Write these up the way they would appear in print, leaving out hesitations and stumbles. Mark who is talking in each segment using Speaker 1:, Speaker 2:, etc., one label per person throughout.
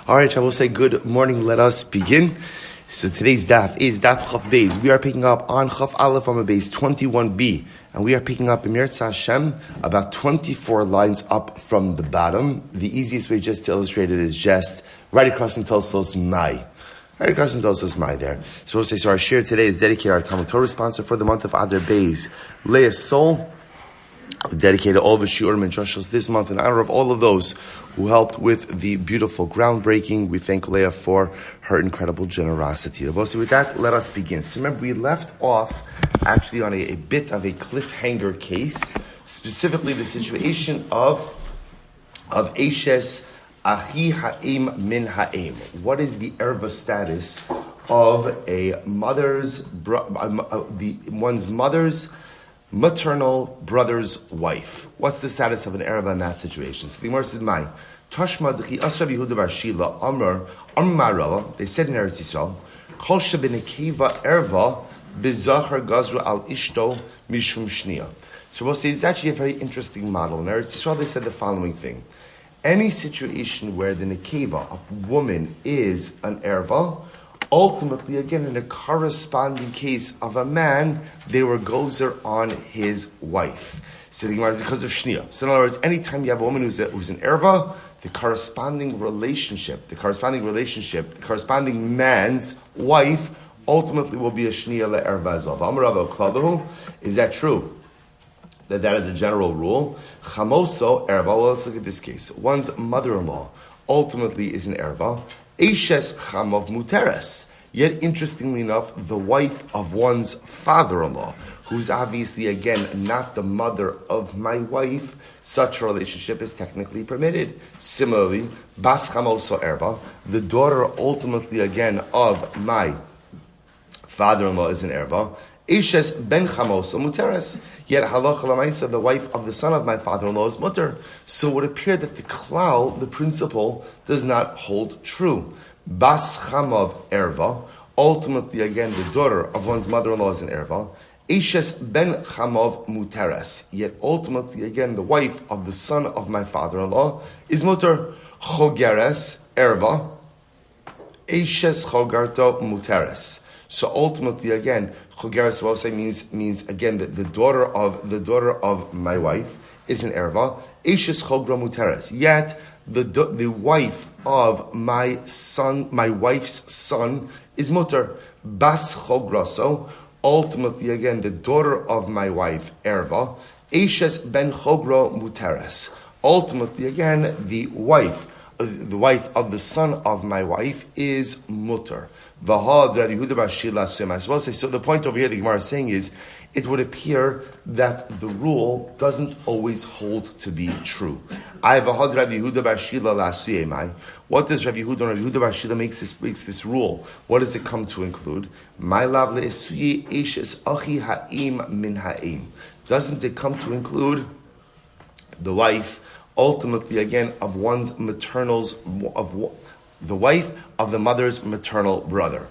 Speaker 1: All right, I will say good morning. Let us begin. So today's daf is daf Chaf Beis. We are picking up on Chaf Aleph on base 21b, and we are picking up in Mirza Hashem about 24 lines up from the bottom. The easiest way just to illustrate it is just right across from Tosos Mai. Right across from Tosos Mai there. So we'll say, so our share today is dedicated our TALMUD Torah sponsor for the month of Adar Beis, Leah Sol. We dedicated all the shiurim and drushos this month in honor of all of those who helped with the beautiful groundbreaking. We thank Leah for her incredible generosity. So with that, let us begin. So remember, we left off actually on a bit of a cliffhanger case, specifically the situation of Eishes Achi Ha'im Min Ha'im. What is the erva status of a one's mother's maternal brother's wife? What's the status of an erva in that situation? So the Gemara says, "My Tashma d'chi Asrav Yehuda bar Shila Amar Marava." They said in Eretz Yisrael, "Kol shebenekeva erva bezachar gazru al ishto mishum shnia." So we'll say it's actually a very interesting model. In Eretz Yisrael, they said the following thing: any situation where the nekeva, a woman, is an erva, ultimately, again, in a corresponding case of a man, they were gozer on his wife. So because of shnia. So in other words, anytime you have a woman who's an erva, the corresponding man's wife ultimately will be a shnia le'erva as well. Amarav klalahu. Is that true? That is a general rule. Chamoso erva. Well, let's look at this case. One's mother-in-law ultimately is an erva. Eishes chamav muteres. Yet, interestingly enough, the wife of one's father-in-law, who's obviously, again, not the mother of my wife, such a relationship is technically permitted. Similarly, bas chamoso erva, the daughter ultimately, again, of my father-in-law is an erva. Eishes ben chamoso muteres. Yet halacha l'maisa, the wife of the son of my father-in-law is mutter. So it would appear that the klal, the principle, does not hold true. Bas chamav erva, ultimately again the daughter of one's mother-in-law is an erva. Eishes ben chamav muteres. Yet ultimately again the wife of the son of my father-in-law is mutter. Chogeres erva. Eishes chogarto muteres. So ultimately again, chogeres also means again that the daughter of my wife is an erva. Eishes chogra muteres. Yet the wife of my wife's son is muter. Bas chograso. Ultimately again the daughter of my wife erva. Eishes ben chogra muteres. Ultimately again the wife of the son of my wife is muter. So the point over here the Gemara is saying is, it would appear that the rule doesn't always hold to be true. What does Rabbi Yehuda bar Shila makes this rule? What does it come to include? Doesn't it come to include the wife, ultimately again, of one's the wife of the mother's maternal brother?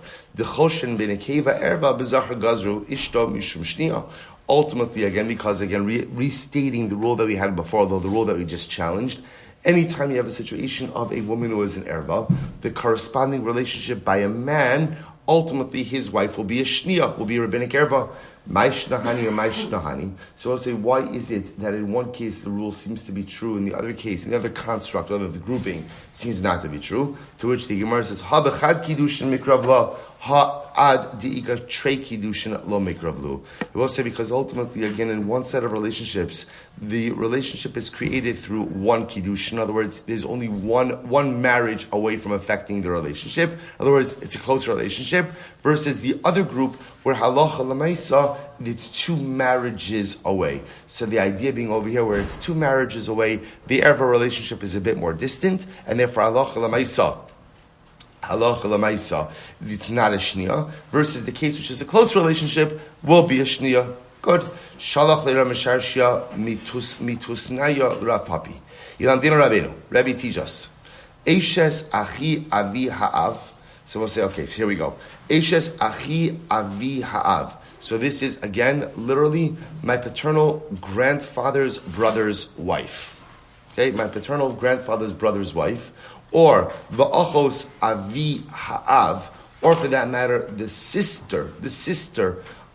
Speaker 1: Ultimately, again, because restating the rule that we had before, though the rule that we just challenged, anytime you have a situation of a woman who is an erva, the corresponding relationship by a man, ultimately his wife will be a shnia, will be a rabbinic erva. Maishnahani or Maishnahani. So I'll say, why is it that in one case the rule seems to be true, in the other case, in the other construct, or the grouping, seems not to be true? To which the Gemara says, Ha b'chad kiddushin mikrav la, ha ad di'ika trei kiddushin lo mikrav lu. We will say, because ultimately, again, in one set of relationships, the relationship is created through one kiddush. In other words, there's only one marriage away from affecting the relationship. In other words, it's a close relationship, versus the other group where halacha l'maisa, it's two marriages away. So the idea being over here, where it's two marriages away, the erva relationship is a bit more distant, and therefore halacha l'maisa, it's not a shnia, versus the case which is a close relationship will be a shnia. Good. Shalach le'ra misharshia mitusnaya rapapi. Yilamdina Rabbeinu. Rabbi teach us. Eishes achi avi ha'av. So we'll say, okay, so here we go. Eishes achi avi ha'av. So this is, again, literally my paternal grandfather's brother's wife. Okay, my paternal grandfather's brother's wife. or va'achos avi ha'av, or for that matter, the sister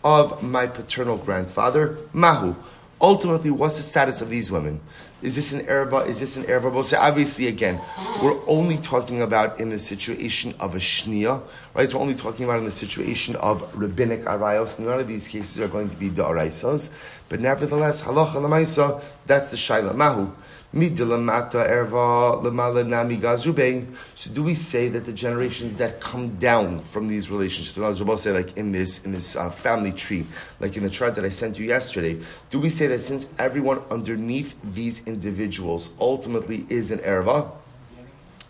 Speaker 1: of my paternal grandfather, mahu. Ultimately, what's the status of these women? Is this an erva? Is this an erva? We'll say, obviously, again, we're only talking about in the situation of a shnia, right? We're only talking about in the situation of rabbinic arayos. None of these cases are going to be da'araisas. But nevertheless, halacha l'maisa, that's the shaila. Mahu. Midilamata erva lemala nami gazrubei. So do we say that the generations that come down from these relationships, we'll both say like in this family tree, like in the chart that I sent you yesterday, do we say that since everyone underneath these individuals ultimately is an erva,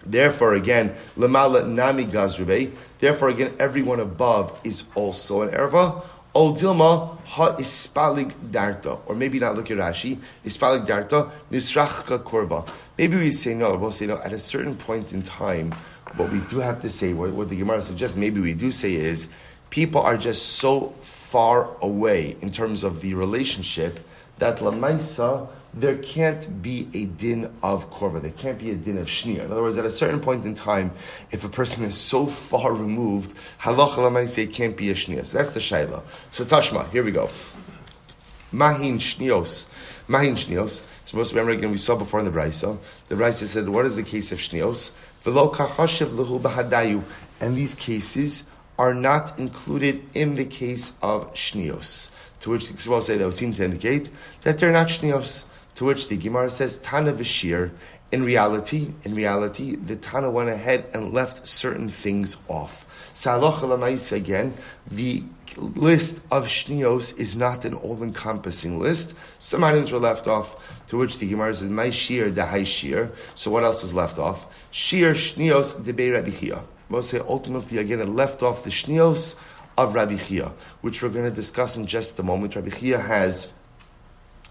Speaker 1: therefore again lemala nami gazrubei, therefore again everyone above is also an erva? O Dilma ha ispalig darta, or maybe not look at Rashi, ispalig darta nisrachka korva. Maybe we'll say no, at a certain point in time, what we do have to say, what the Gemara suggests, maybe we do say is, people are just so far away in terms of the relationship that lamaisa, there can't be a din of korva. There can't be a din of shnia. In other words, at a certain point in time, if a person is so far removed, halacha lamaisa, it can't be a shnia. So that's the shaila. So Tashma, here we go. Mahin shnios. Supposed to remember again, we saw before in the Brisa. The Brisa said, what is the case of shnios? V'lo kachashiv lehu b'hadayu. And these cases are not included in the case of shnios. To which the people say that would seem to indicate that they're not shnios. To which the Gemara says, Tana v'shir. In reality, the Tana went ahead and left certain things off. So halacha l'maisa again, the list of shnios is not an all-encompassing list. Some items were left off. To which the Gemara says, my shir dahai shir. So what else was left off? Shir shnios debei Rabbi Chia. We'll say ultimately again, it left off the shnios of Rabbi Chia, which we're going to discuss in just a moment. Rabbi Chia has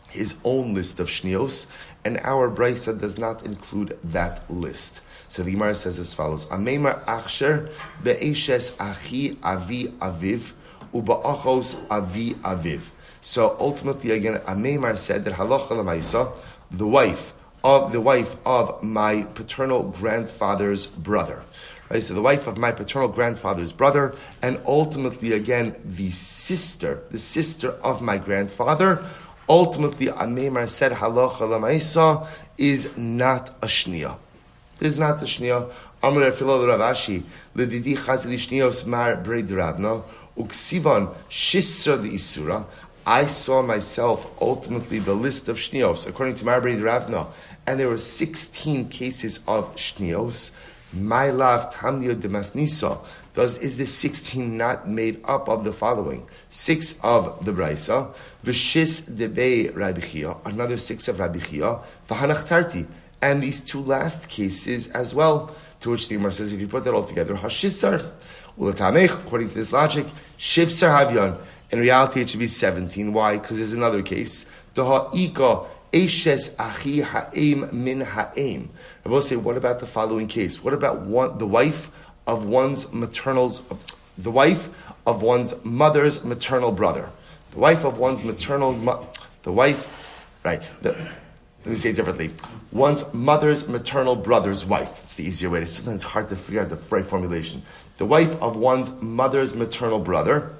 Speaker 1: his own list of shnios, and our brisa does not include that list. So the Gemara says as follows: Ameimar achsher be'eshes achi avi aviv uba'achos avi aviv. So ultimately, again, Ameimar said that halacha l'maisa, the wife of my paternal grandfather's brother. Right, so the wife of my paternal grandfather's brother, and ultimately again the sister of my grandfather. Ultimately, Ameimar said halacha l'maisa is not a shnia. Is not a shnia. Amar Filol Rav Ashi l'didi chazili shnios mar breid Ravna uksivan shisra the isura. I saw myself ultimately the list of shnios according to mar breid Ravna, and there were 16 cases of shnios. My love, Tamnio Demasnisa, is this 16 not made up of the following? 6 of the Braisa, V'shis debei Rabbi Chia, another 6 of Rabbi Chia, V'hanach Tarti, and these 2 last cases as well, to which the Gemara says, if you put that all together, Hashisar, Ulatamech, according to this logic, Shivsar Havyan, in reality it should be 17. Why? Because there's another case, Daha'ika, Eishes achi ha'em min ha'em. I will say, what about the following case? What about the wife of one's mother's maternal brother? The wife of one's let me say it differently. One's mother's maternal brother's wife. It's the easier way. Sometimes it's hard to figure out the right formulation. The wife of one's mother's maternal brother.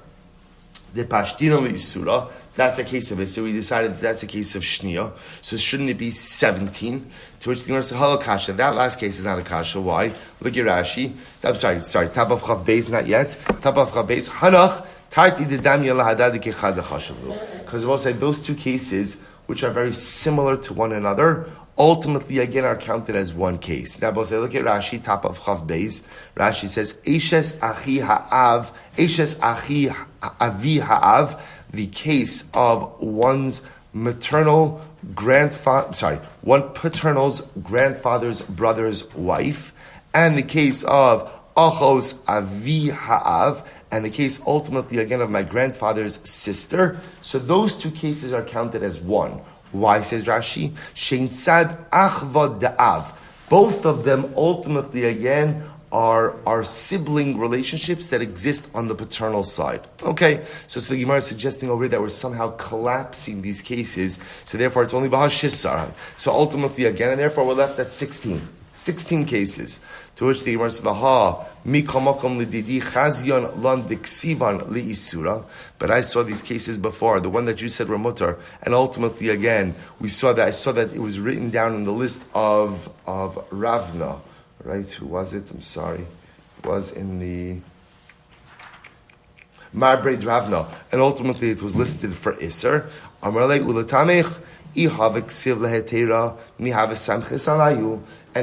Speaker 1: The Pashtino Isura, that's a case of it. So we decided that's a case of Shnia. So shouldn't it be 17? To which the Gemara says, Hello Kasha. That last case is not a Kasha. Why? Look at Rashi. I'm sorry. Top of Chav Beis, not yet. Top of Chav Beis. Hanach, Tarti de Damya Lahadadi Kechad Chashavlu. Because we'll say those 2 cases, which are very similar to one another, ultimately again are counted as one case. Now we'll say, look at Rashi, top of Chav Beis. Rashi says, Eishes achi ha'av, Eishes achi avi ha'av, the case of one's one paternal's grandfather's brother's wife, and the case of achos avi ha'av, and the case ultimately again of my grandfather's sister. So those 2 cases are counted as one. Why, says Rashi? Shein sad achva da'av. Both of them ultimately again are sibling relationships that exist on the paternal side. Okay, so the Gemara is suggesting over here that we're somehow collapsing these cases, so therefore it's only Bahashissar. So ultimately again, and therefore we're left at 16. 16 cases to which the Gemara says, "Vaha mi kamakom lididi chazyon lan diksivan liisura." But I saw these cases before. The one that you said were mutar, and ultimately again I saw that it was written down in the list of Ravna, right? Who was it? I'm sorry, it was in the Marbreid Ravna, and ultimately it was listed for Isser. Amarle ulatamech. And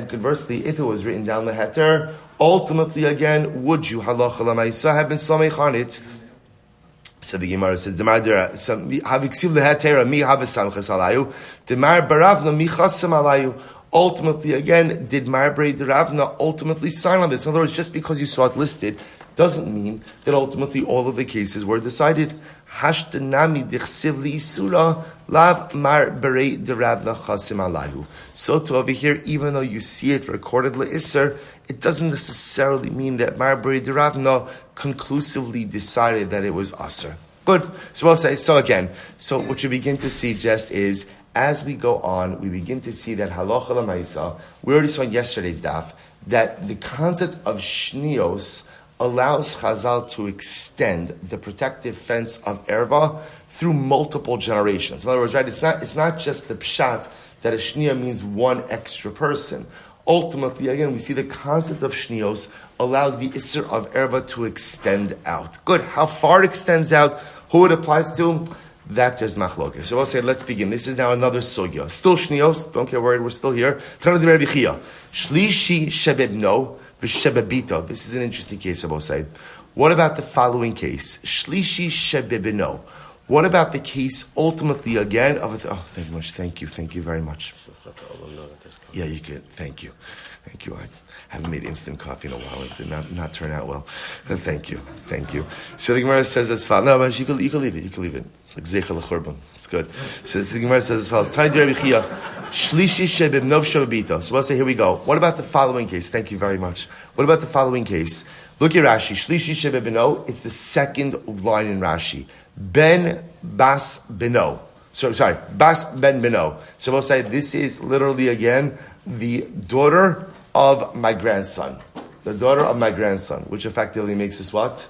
Speaker 1: conversely, if it was written down leheter, ultimately again, would you halacha lamaisa have been samech on it? So the Gemara says, "Demar haviksiv lehetera mi havesamches alayu, demar baravna mi chasam alayu." Ultimately, again, did Marbrei Ravna ultimately sign on this? In other words, just because you saw it listed doesn't mean that ultimately all of the cases were decided. Hashtanami dichsiv liisura lav Marbrei Ravna chasim alayu. So to over here, even though you see it recorded leisser, it doesn't necessarily mean that Marbrei Ravna conclusively decided that it was aser. Good. So we'll say, so what you begin to see just is, as we go on, we begin to see that halacha l'maisa, we already saw in yesterday's daf, that the concept of shnios allows Chazal to extend the protective fence of erva through multiple generations. In other words, right, it's not just the pshat that a shnia means one extra person. Ultimately, again, we see the concept of shnios allows the isser of erva to extend out. Good. How far it extends out, who it applies to, that there's machlokes. So I'll say, let's begin. This is now another sugya. Still shnios, don't get worried, we're still here. Shlishi shebebno v'shebebito. This is an interesting case, I will say. What about the following case? Shlishi shebebno. What about the case, ultimately, again, of a... thank you much. Thank you very much. Yeah, you could. Thank you. I haven't made instant coffee in a while. It did not turn out well. But thank you. So the Gemara says as follows. No, but you can leave it. It's like Zeichel L'Churban. It's good. So the Gemara says as follows. Tani Rabbi Chia, Shlishi Shebib Nov Shebabito. So we'll say, here we go. What about the following case? Thank you very much. What about the following case? Look at Rashi. Shlishi Shebib No. It's the second line in Rashi. Ben Bas Beno. Bas Ben Beno. So we'll say this is literally again the daughter of my grandson. The daughter of my grandson, which effectively makes us what?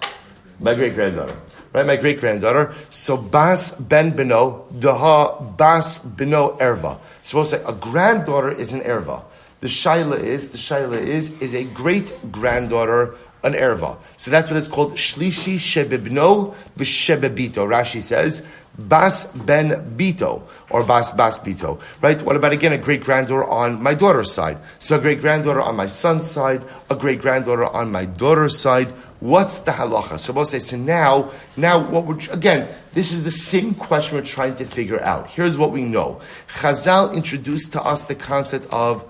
Speaker 1: My great-granddaughter. Right, my great-granddaughter. So Bas Ben Beno, Daha Bas Beno Erva. So we'll say a granddaughter is an Erva. The shaila is a great-granddaughter an erva. So that's what it's called. Shlishi shebibno v'shebebito. Rashi says, Bas ben bito, or Bas bito. Right? What about again a great-granddaughter on my daughter's side? So a great-granddaughter on my son's side, a great-granddaughter on my daughter's side. What's the halacha? So we'll say, so now what we're, again, this is the same question we're trying to figure out. Here's what we know. Chazal introduced to us the concept of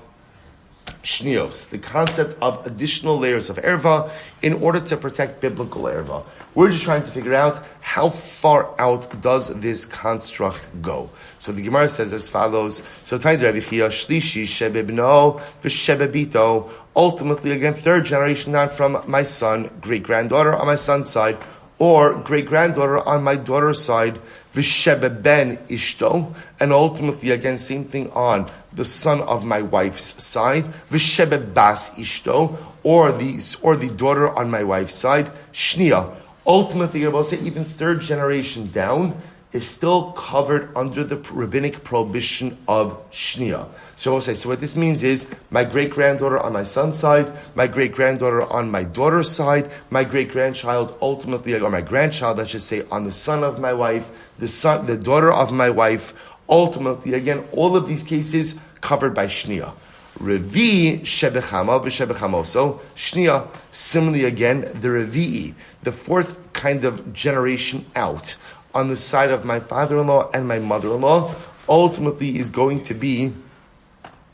Speaker 1: shnios, the concept of additional layers of erva in order to protect biblical erva. We're just trying to figure out how far out does this construct go. So the Gemara says as follows. So shlishi shebebno v'shebebito. Ultimately, again, third generation, not from my son, great-granddaughter on my son's side, or great-granddaughter on my daughter's side, v'shebeben ishto, and ultimately, again, same thing on the son of my wife's side, v'shebebas ishto, or the daughter on my wife's side, shnia. Ultimately, I will say even third generation down is still covered under the rabbinic prohibition of shnia. So I will say, so what this means is my great-granddaughter on my son's side, my great-granddaughter on my daughter's side, my great-grandchild ultimately, or my grandchild, I should say, on the son of my wife, the daughter of my wife, ultimately, again, all of these cases covered by shnia. Revi shebechama v'shebechamoso shnia. Similarly, again, the revi'i, the fourth kind of generation out on the side of my father-in-law and my mother-in-law, ultimately is going to be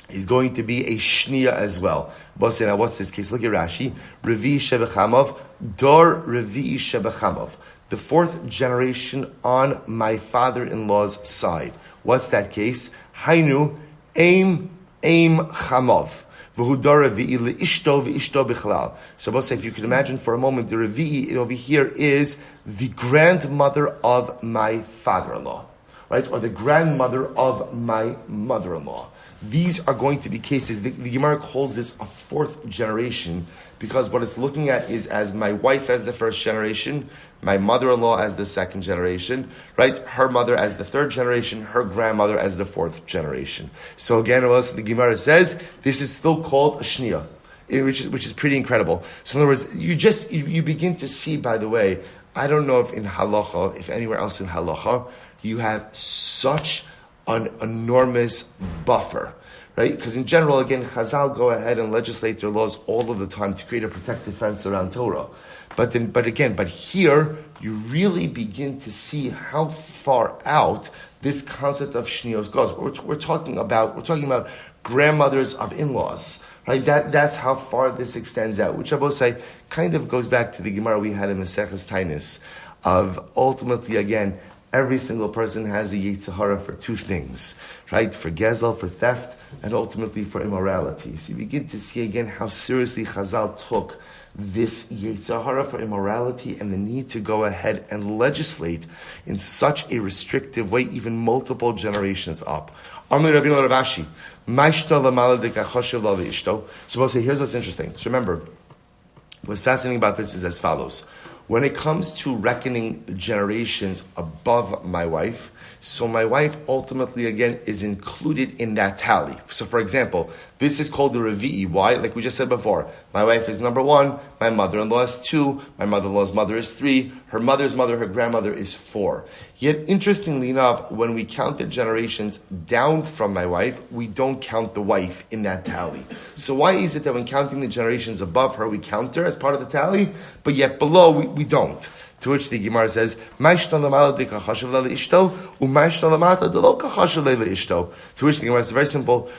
Speaker 1: a shnia as well. But now, what's this case? Look at Rashi. Revi shebechamov, dor revi shebechamov. The fourth generation on my father-in-law's side. What's that case? Hainu aim chamov. So we'll say, if you can imagine for a moment, the revi'i over here is the grandmother of my father-in-law, right? Or the grandmother of my mother-in-law. these are going to be cases, the Gemara calls this a fourth generation, because what it's looking at is as my wife as the first generation, my mother-in-law as the second generation, right? Her mother as the third generation, her grandmother as the fourth generation. So again, the Gemara says, this is still called a shnia, which is pretty incredible. So in other words, you begin to see, by the way, I don't know if in halacha, if anywhere else in halacha, you have such an enormous buffer, right? Because in general, again, Chazal go ahead and legislate their laws all of the time to create a protective fence around Torah. But here, you really begin to see how far out this concept of shnios goes. We're talking about grandmothers of in-laws, right? That's how far this extends out, which I will say kind of goes back to the Gemara we had in Maseches Tainis, of ultimately, again, every single person has a Yetzer Hara for two things, right? For gezel, for theft, and ultimately for immorality. So you begin to see again how seriously Chazal took this Yetzer Hara for immorality and the need to go ahead and legislate in such a restrictive way, even multiple generations up. So we'll say, here's what's interesting. So remember, what's fascinating about this is as follows. When it comes to reckoning the generations above my wife, so my wife ultimately, again, is included in that tally. So for example, this is called the Revi'i. Why? Like we just said before, my wife is number 1, my mother-in-law is 2, my mother-in-law's mother is 3, her mother's mother, her grandmother is 4. Yet, interestingly enough, when we count the generations down from my wife, we don't count the wife in that tally. So why is it that when counting the generations above her, we count her as part of the tally, but yet below, we don't? To which the Gemara says, to which the Gemara is very simple.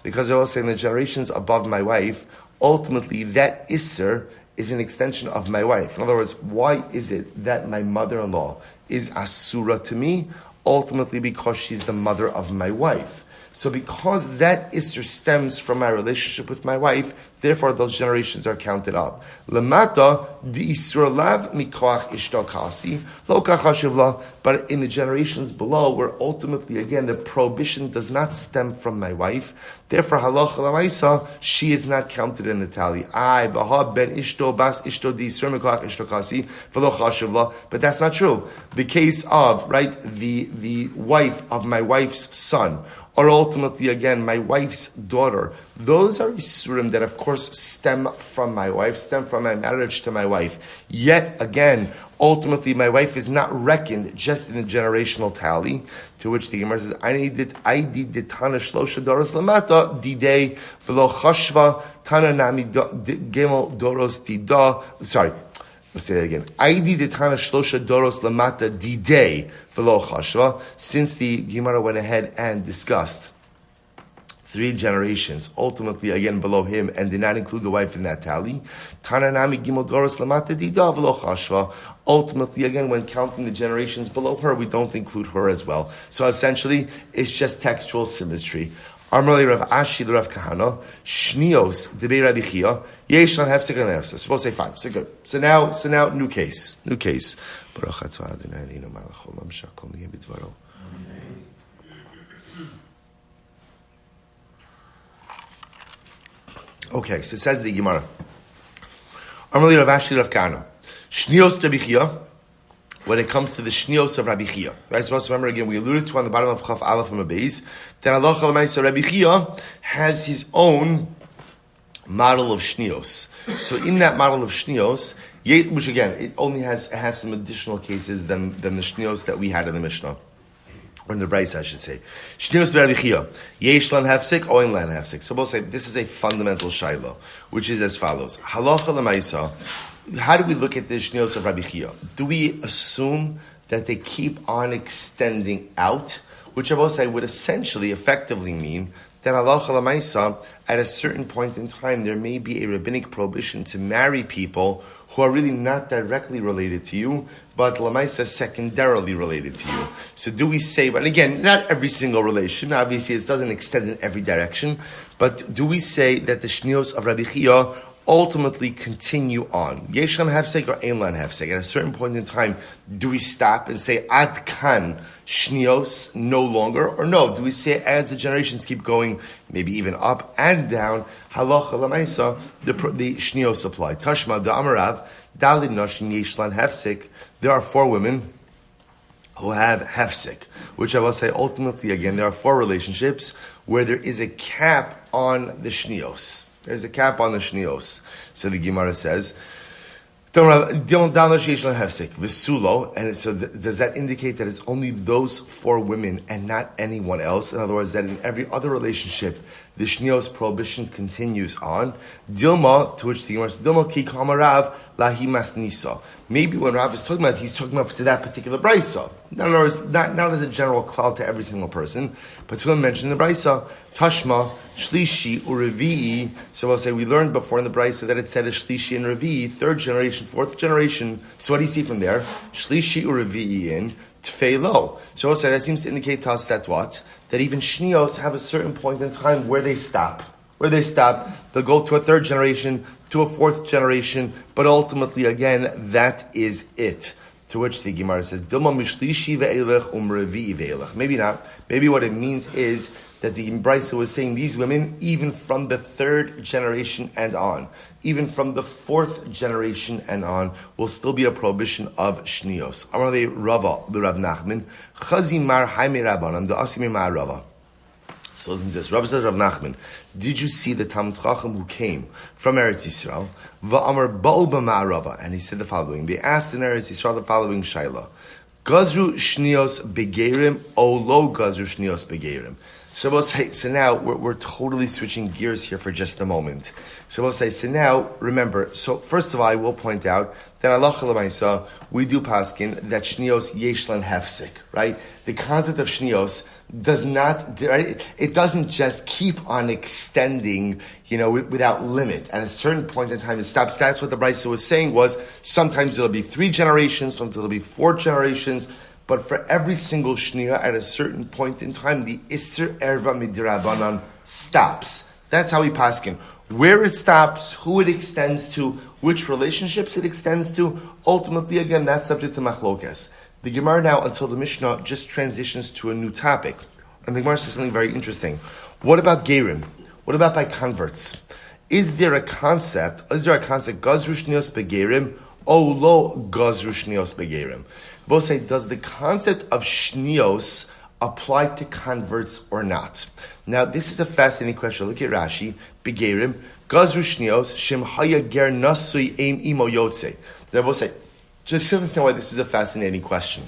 Speaker 1: Because they're all saying the generations above my wife, ultimately that Isser is an extension of my wife. In other words, why is it that my mother-in-law is Asura to me? Ultimately because she's the mother of my wife. So because that Isser stems from my relationship with my wife, therefore those generations are counted up. Lamata di Isra lav mikoach ishto kasi lo kachashivla. But in the generations below, where ultimately again the prohibition does not stem from my wife, therefore halacha lamaisa, she is not counted in the tally. I baha ben ishto bas ishto di Isra mikoach ishto kasi v'lo chashivla. But that's not true. The case of the wife of my wife's son, or ultimately, again, my wife's daughter. Those are Isurim that, of course, stem from my wife, stem from my marriage to my wife. Yet, again, ultimately, my wife is not reckoned just in the generational tally, to which the Gemara says, I did Tana Shlosha Doros Lamata, Didei, V'lo Chashva, Tana Nami Gimel Doros Dida, sorry, let's say that again. Aidi detana shlosha doros lamata didei v'lo chashva. Since the Gemara went ahead and discussed 3 generations, ultimately again below him, and did not include the wife in that tally. Tananami gimel doros lamata dida v'lo chashva. Ultimately, again, when counting the generations below her, we don't include her as well. So essentially, it's just textual symmetry. Amrali Rav Ashi Rav Kahana Shnios Debei Rabbi Chia Yesh Lan Hefsek and Hefsek. Suppose say fine. So good. So now, new case. Baruch atah Adonai Eloheinu melech haolam shakol niyeh b'dvaro. Okay, so it says the Gemara. Amrali Rav Ashi Rav Kahana Shnios Rabbi Chia. When it comes to the shnios of Rabbi Chia, right? Supposed to remember again, we alluded to on the bottom of Chaf Aleph from a base, that Allah Chalamaysa Rabbi Chia has his own model of shnios. So in that model of shnios, which again, it only has some additional cases than the shnios that we had in the Mishnah. Or in the Bryce, I should say. Shnios Rabbi Chia, yesh lan hefsek, oin lan hefsek. So we'll say this is a fundamental shaila, which is as follows. Halacha l'maisa. How do we look at the shnios of Rabbi Chia? Do we assume that they keep on extending out? Which I will say would essentially, effectively mean that halacha l'maisa, at a certain point in time, there may be a rabbinic prohibition to marry people who are really not directly related to you, but l'maisa secondarily related to you. So do we say, but again, not every single relation, obviously it doesn't extend in every direction, but do we say that the shnios of Rabbi Chia ultimately continue on. Yesh lan hefsek or ein lan hefsek. At a certain point in time, do we stop and say ad kan shnios no longer, or no? Do we say as the generations keep going, maybe even up and down, halacha lamaisa, the shnios apply. Tashma da amarav dalid nashim yesh lan hefsek. There are 4 women who have hefsek, which I will say ultimately again, there are 4 relationships where there is a cap on the shnios. There's a cap on the shnios. So the Gemara says, Visulo, and so does that indicate that it's only those 4 women and not anyone else? In other words, that in every other relationship, the shnios prohibition continues on. Dilma, to which the Gemara says, Dilma ki kamarav lahi masnisa. Maybe when Rav is talking about, he's talking about to that particular brisa. In other words, not as a general cloud to every single person, but to mention the brisa, Tashma, Shlishi, Urevi'i. So we'll say we learned before in the brisa that it said a Shlishi and Revi'i, 3rd generation, 4th generation. So what do you see from there? Shlishi Urevi'i in Tfeilo. So we'll say that seems to indicate to us that what? That even shnios have a certain point in time where they stop. They'll go to a 3rd generation, to a 4th generation, but ultimately, again, that is it. To which the Gemara says, Dilma mishlishi ve'elech umrevi'i ve'elech. Maybe not. Maybe what it means is that the Brisa was saying these women, even from the 3rd generation and on, even from the 4th generation and on, will still be a prohibition of shnios. Amar le Rava, the Rav Nachman, chazi mar haime rabbanan, the asime mar Rava. So listen to this. Rabbi says, Rav Nachman, did you see the Talmud Chacham who came from Eretz Yisrael? Va'amar ba'u b'ma'arava. And he said the following. They asked in Eretz Yisrael the following shayla. Gazru shnios begerim o lo gazru shnios begerim. So we'll say, so now we're totally switching gears here for just a moment. So we'll say, so now, remember, so first of all, I will point out that halacha l'maisa, we do paskin that shnios yesh lan hefsek, right? The concept of shnios does not, right? It doesn't just keep on extending, without limit. At a certain point in time, it stops. That's what the Brisa was saying was, sometimes it'll be 3 generations, sometimes it'll be 4 generations, but for every single shniya, at a certain point in time, the Isser Erva Midrabanan stops. That's how we paskin. Where it stops, who it extends to, which relationships it extends to, ultimately, again, that's subject to machlokes. The Gemara now, until the Mishnah, just transitions to a new topic. And the Gemara says something very interesting. What about Gerim? What about by converts? Is there a concept, Gazru Shnios Begerim, O lo Gazru Shnios Begerim? Both say, does the concept of Shnios apply to converts or not? Now, this is a fascinating question. Look at Rashi, Begerim, Gazru Shnios, Shem Haya Ger Nasui Eim Imo Yotze. They both say, just to understand why this is a fascinating question.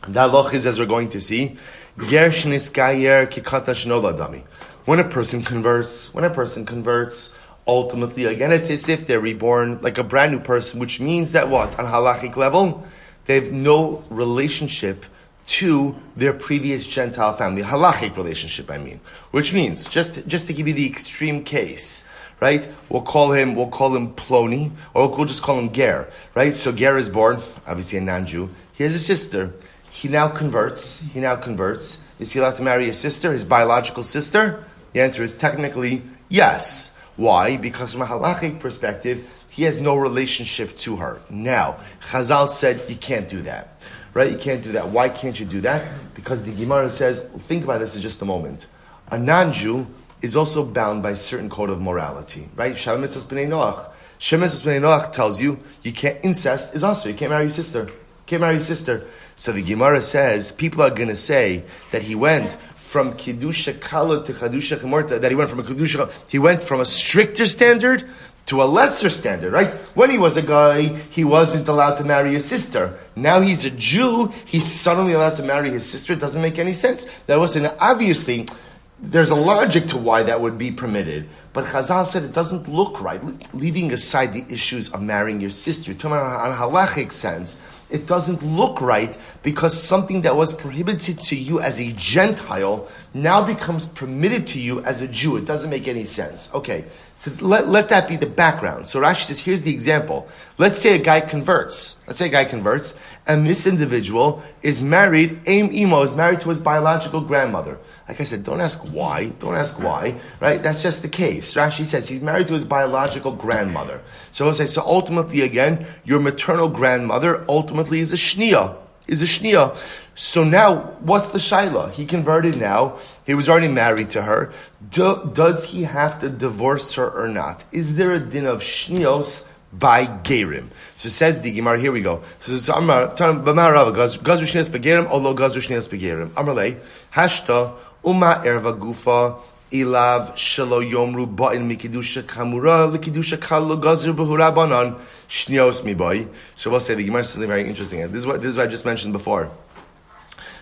Speaker 1: The halach is, as we're going to see, Ger Shniskayer Kikata Shnola Dami. When a person converts, ultimately, again, it's as if they're reborn like a brand new person, which means that what? On halachic level, they have no relationship to their previous Gentile family. Halachic relationship, I mean. Which means, just to give you the extreme case, right? We'll call him Ploni, or we'll just call him Ger, right? So Ger is born, obviously a non-Jew. He has a sister. He now converts. Is he allowed to marry his sister, his biological sister? The answer is technically yes. Why? Because from a halachic perspective, he has no relationship to her. Now, Chazal said you can't do that. Right? You can't do that. Why can't you do that? Because the Gemara says, think about this in just a moment. A non-Jew is also bound by a certain code of morality. Right? Shalom Mitzvahs B'nai Noach. Shem Mitzvahs B'nai Noach tells you incest is also, you can't marry your sister. So the Gemara says, people are going to say that he went from Kiddusha Kala to Kiddusha Chemorta, that he went from a stricter standard to a lesser standard, right? When he was a guy, he wasn't allowed to marry his sister. Now he's a Jew, he's suddenly allowed to marry his sister. It doesn't make any sense. That wasn't, obviously, there's a logic to why that would be permitted. But Chazal said it doesn't look right. Leaving aside the issues of marrying your sister, talking about on a halachic sense, it doesn't look right because something that was prohibited to you as a Gentile now becomes permitted to you as a Jew. It doesn't make any sense. Okay, so let that be the background. So Rashi says, here's the example. Let's say a guy converts, and this individual is married, Aim Imo is married to his biological grandmother. Like I said, don't ask why. Don't ask why, right? That's just the case. Rashi says he's married to his biological grandmother. So he'll say, so ultimately, again, your maternal grandmother ultimately is a shnia. So now, what's the shaila? He converted now. He was already married to her. Does he have to divorce her or not? Is there a din of shnios by gerim? So says the Gemara, here we go. So Amar, B'mar Rava, Gazru shnios begerim, Olo Gazru shnios begerim. Amarle, Hashta, Uma erva gufa, Ilav shelo yomru ba'in mikidusha kamura likidusha kalo gazir b'hurabanan shnios mibai. So we'll say the Gemara says something very interesting. This is what I just mentioned before.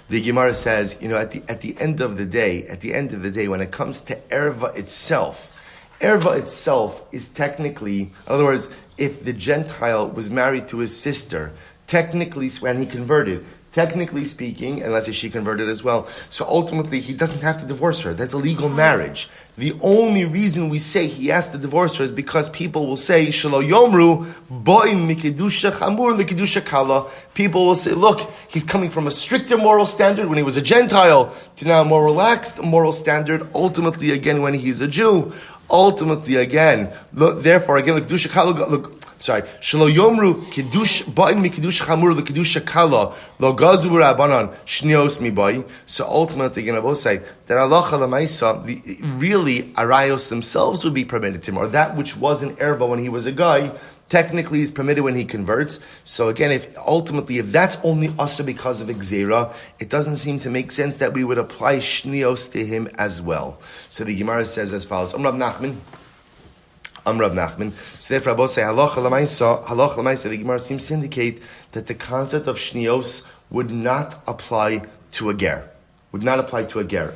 Speaker 1: The Gemara says, at the end of the day, when it comes to erva itself is technically, in other words, if the Gentile was married to his sister, technically when he converted, technically speaking, and let's say she converted as well, so ultimately he doesn't have to divorce her. That's a legal marriage. The only reason we say he has to divorce her is because people will say, Shelo Yomru, Bo'in Mikidusha Chamur Likidusha Kala. People will say, look, he's coming from a stricter moral standard when he was a Gentile to now a more relaxed moral standard, ultimately again when he's a Jew. Ultimately again, therefore again, Likidusha Kala, Shelo Yomru Kiddush Ba'in Mi Kiddush Chamur Le Kiddush Kala Lo Gazu Rabbanan Shnios Mi Bai. So ultimately, again, I will say that halacha lemaisa, really arayos themselves would be permitted to him, or that which was an erva when he was a guy, technically is permitted when he converts. So again, if that's only asa because of Gzeira, it doesn't seem to make sense that we would apply shnios to him as well. So the Gemara says as follows: Rav Nachman. So therefore, I both say halacha l'maisa. The Gemara seems to indicate that the concept of shnios would not apply to a ger.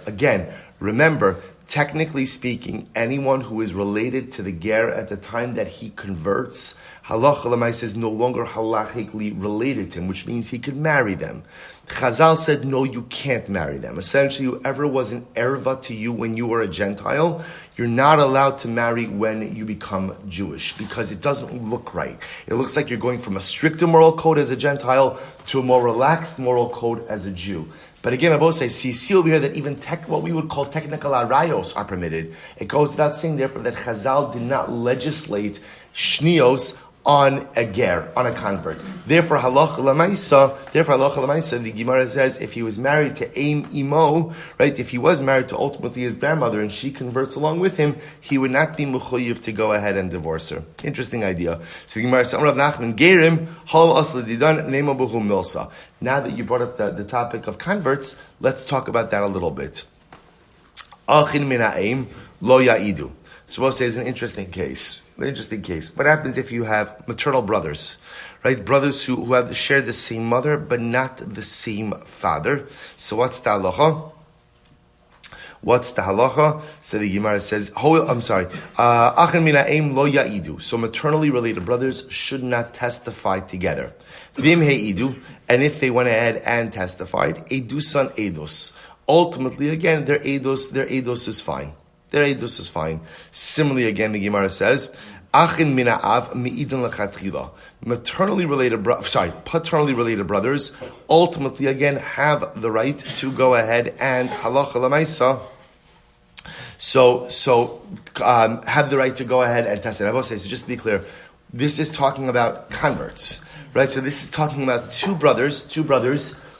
Speaker 1: Again, remember, technically speaking, anyone who is related to the ger at the time that he converts, halacha l'maisa is no longer halachically related to him, which means he could marry them. Chazal said, no, you can't marry them. Essentially, whoever was an erva to you when you were a Gentile, you're not allowed to marry when you become Jewish, because it doesn't look right. It looks like you're going from a stricter moral code as a Gentile to a more relaxed moral code as a Jew. But again, I both say, see over here that even what we would call technical arayos are permitted. It goes without saying, therefore, that Chazal did not legislate shnios on a ger, on a convert. Therefore, halacha l'maisa, the Gemara says, if he was married to Aim Imo, right, if he was married to ultimately his grandmother and she converts along with him, he would not be mechuyev to go ahead and divorce her. Interesting idea. So the Gemara says, Rav Nachman, gerim, hal asla didan, nema buhu milsa. Now that you brought up the topic of converts, let's talk about that a little bit. Achin min ha'aim, lo ya'idu. So we'll say it's an interesting case. What happens if you have maternal brothers, right? Brothers who have shared the same mother but not the same father. So what's the halacha? So the Gemara says, Achin min ha'aim lo ya'idu. So maternally related brothers should not testify together. Vim he'idu, and if they went ahead and testified, edusan edos. Ultimately, again, their edos is fine. Similarly, again, the Gemara says, Achin min ha'av mi'idan lechatchila. Paternally related brothers ultimately, again, have the right to go ahead and halacha l'maisa. Have the right to go ahead and test it. I will say, so just to be clear, this is talking about converts, right? So this is talking about two brothers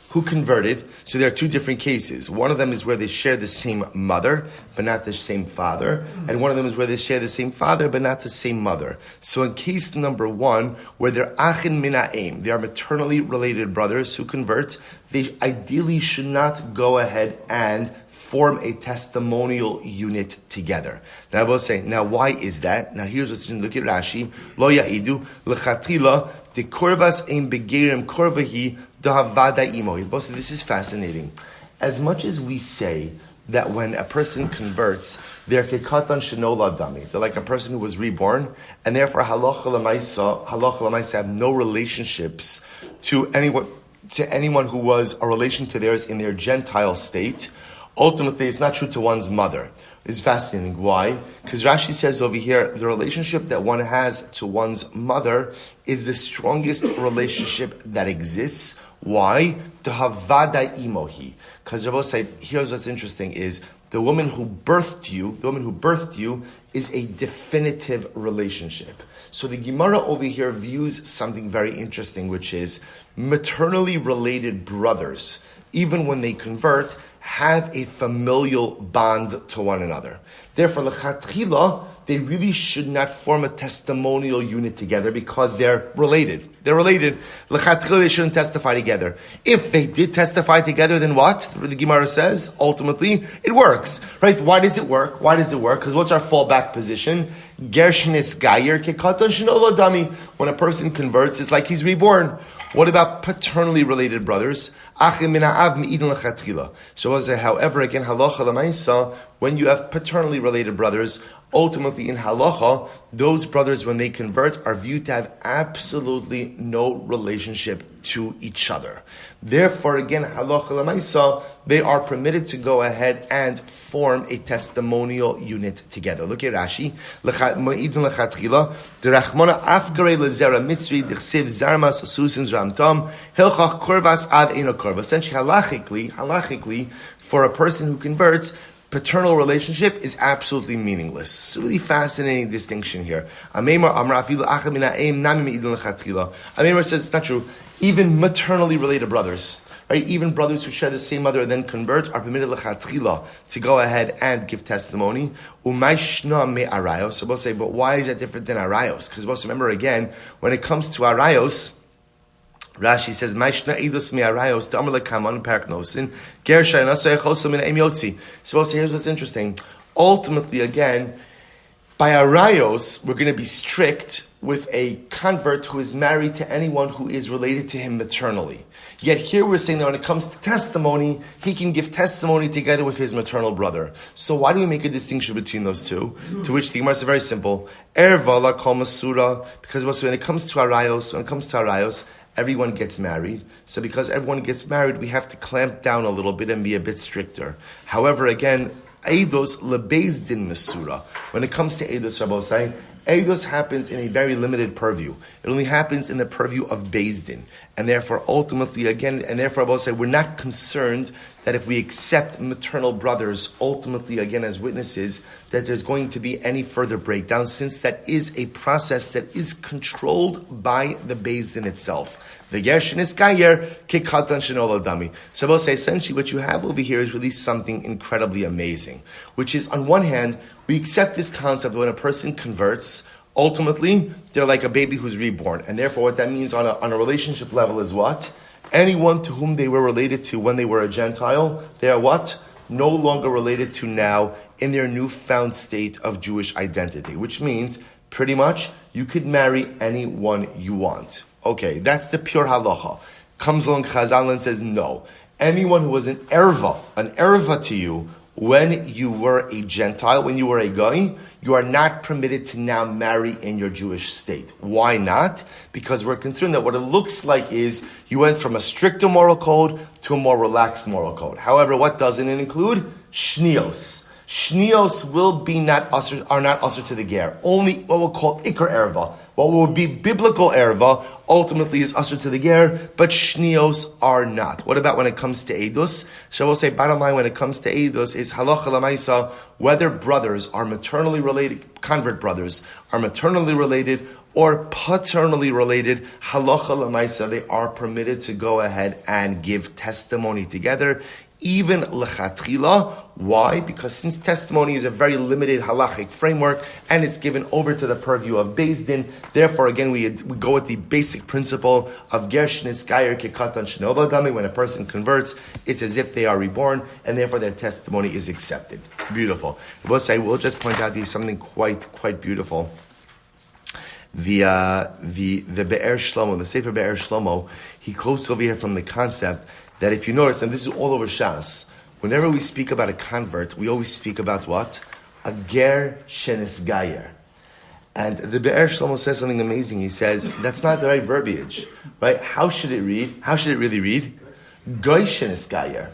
Speaker 1: who converted. So there are two different cases. One of them is where they share the same mother, but not the same father. And one of them is where they share the same father, but not the same mother. So in case number one, where they're achin min ha'aim, they are maternally related brothers who convert, they ideally should not go ahead and form a testimonial unit together. Now I will say, now why is that? Now here's what's interesting. Look at Rashi. Lo ya'idu l'chatila de korvas ein begerim korvahi dahavada imo. This is fascinating. As much as we say that when a person converts, they're kekatan shenola dami. They're like a person who was reborn, and therefore halacha l'maisa have no relationships to anyone who was a relation to theirs in their Gentile state. Ultimately, it's not true to one's mother. is fascinating. Why? Because Rashi says over here, the relationship that one has to one's mother is the strongest relationship that exists. Why? Havada imohi. Because Rabbi said, here's what's interesting is the woman who birthed you is a definitive relationship. So the Gemara over here views something very interesting, which is maternally related brothers, even when they convert, have a familial bond to one another. Therefore, l'chatchila, they really should not form a testimonial unit together because they're related. They're related. L'chatchila, they shouldn't testify together. If they did testify together, then what? The Gemara says, ultimately, it works. Right? Why does it work? Because what's our fallback position? Gershnis gayer kekatan shenolo dami. When a person converts, it's like he's reborn. What about paternally related brothers? So, however, again, halacha l'maisa, when you have paternally related brothers, ultimately in halacha, those brothers, when they convert, are viewed to have absolutely no relationship to each other. Therefore, again, halacha l'maisa, they are permitted to go ahead and form a testimonial unit together. Look at Rashi. Ma'idin l'chatchila, d'rachmona afgarei lezera mitzri, d'chsev zarmas asusin zramtam, hilchach korvas ad eno korva. Essentially, halachically, for a person who converts, paternal relationship is absolutely meaningless. It's a really fascinating distinction here. Amemar says it's not true. Even maternally related brothers, right? Even brothers who share the same mother and then convert are permitted l'chatchila to go ahead and give testimony. Umayshna So we'll say, but why is that different than arayos? Because we'll remember again, when it comes to arayos, Rashi says, "Ma'ishna edus mi'arayos ta'amar lekaman paraknosin gersha nasay chosom min emyotzi." So also here's what's interesting. Ultimately, again, by arayos, we're going to be strict with a convert who is married to anyone who is related to him maternally. Yet here we're saying that when it comes to testimony, he can give testimony together with his maternal brother. So why do we make a distinction between those two? To which the Gemara is very simple. Erva la kol masura, because when it comes to arayos, everyone gets married. So because everyone gets married, we have to clamp down a little bit and be a bit stricter. However, again, eidos lebeizdin masura. When it comes to eidos, Rabbosai, eidos happens in a very limited purview. It only happens in the purview of Bezdin. And therefore, ultimately, again, Rabbosai, we're not concerned that if we accept maternal brothers, ultimately, again, as witnesses, that there's going to be any further breakdown, since that is a process that is controlled by the Beis Din itself. The Gershin is Gayer, Kikatan Shenol Adami. So I will say, essentially, what you have over here is really something incredibly amazing, which is, on one hand, we accept this concept when a person converts, ultimately, they're like a baby who's reborn. And therefore, what that means on a relationship level is what? Anyone to whom they were related to when they were a Gentile, they are what? No longer related to now in their newfound state of Jewish identity. Which means, pretty much, you could marry anyone you want. Okay, that's the pure halacha. Comes along Chazal and says, no. Anyone who was an erva to you, when you were a Gentile, when you were a Goy, you are not permitted to now marry in your Jewish state. Why not? Because we're concerned that what it looks like is you went from a stricter moral code to a more relaxed moral code. However, what doesn't it include? Shnios. Shnios are not usher to the ger. Only what we'll call ikar erva. What will be biblical erva ultimately is usher to the ger, but shnios are not. What about when it comes to edus? So we'll say, bottom line, when it comes to edus is halacha l'maisa, whether brothers are maternally related, convert brothers are maternally related or paternally related, halacha l'maisa, they are permitted to go ahead and give testimony together, even lechatchila. Why? Because since testimony is a very limited halachic framework and it's given over to the purview of Beis Din, therefore again we go with the basic principle of gershnis gayer kekatan shenol adami. When a person converts, it's as if they are reborn, and therefore their testimony is accepted. Beautiful. We'll just point out to you something quite beautiful. The Be'er Shlomo, the Sefer Be'er Shlomo, he quotes over here from the concept that if you notice, and this is all over Shas, whenever we speak about a convert, we always speak about what? A ger shenis gayer. And the Be'er Shlomo says something amazing. He says, that's not the right verbiage, right? How should it read? How should it really read? Goy shenis gayer,